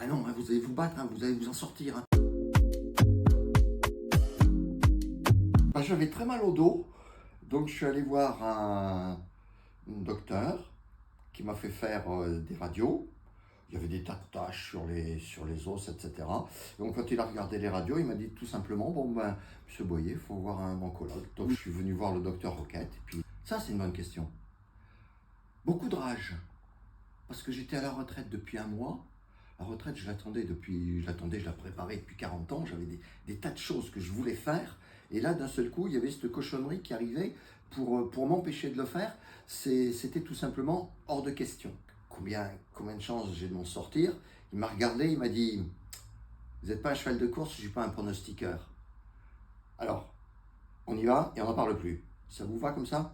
Ah non, hein, vous allez vous battre, hein, vous allez vous en sortir. Hein. J'avais très mal au dos, donc je suis allé voir un docteur qui m'a fait faire des radios. Il y avait des tas de taches sur les os, etc. Donc quand il a regardé les radios, il m'a dit tout simplement, bon ben, monsieur Boyer, il faut voir un oncologue. Donc je suis venu voir le docteur Roquette, et puis ça c'est une bonne question. Beaucoup de rage, parce que j'étais à la retraite depuis un mois. La retraite, je l'attendais, je la préparais depuis 40 ans, j'avais des tas de choses que je voulais faire, et là d'un seul coup, il y avait cette cochonnerie qui arrivait pour m'empêcher de le faire. C'était tout simplement hors de question. Combien de chances j'ai de m'en sortir? Il m'a regardé, il m'a dit, vous n'êtes pas un cheval de course, je ne suis pas un pronostiqueur. Alors, on y va et on n'en parle plus. Ça vous va comme ça?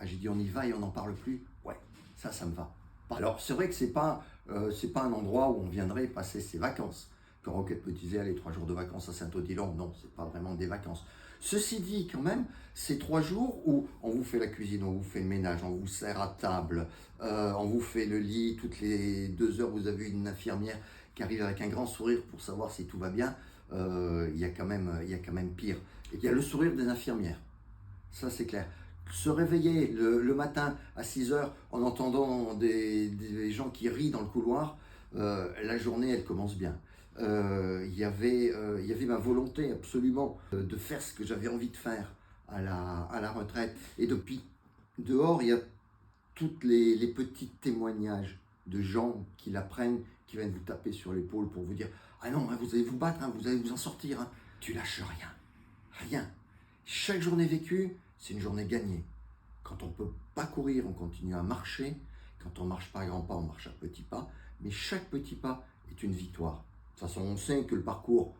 Ah, j'ai dit on y va et on n'en parle plus. Ouais, ça me va. Alors c'est vrai que c'est pas un endroit où on viendrait passer ses vacances. Quand Roquette me disait allez 3 jours de vacances à Saint-Odilon, non, c'est pas vraiment des vacances. Ceci dit, quand même, c'est 3 jours où on vous fait la cuisine, on vous fait le ménage, on vous sert à table, on vous fait le lit. Toutes les 2 heures, vous avez une infirmière qui arrive avec un grand sourire pour savoir si tout va bien. Il y a quand même pire. Il y a le sourire des infirmières. Ça, c'est clair. Se réveiller le matin à 6 heures en entendant des gens qui rient dans le couloir, la journée, elle commence bien. Il y avait ma volonté absolument de faire ce que j'avais envie de faire à la retraite. Et depuis, dehors, il y a tous les petits témoignages de gens qui l'apprennent, qui viennent vous taper sur l'épaule pour vous dire « Ah non, hein, vous allez vous battre, hein, vous allez vous en sortir. Hein. » Tu lâches rien. Rien. Chaque journée vécue, c'est une journée gagnée. Quand on ne peut pas courir, on continue à marcher. Quand on ne marche pas à grands pas, on marche à petits pas. Mais chaque petit pas est une victoire. De toute façon, on sait que le parcours,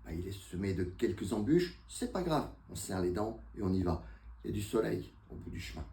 il est semé de quelques embûches. C'est pas grave. On serre les dents et on y va. Il y a du soleil au bout du chemin.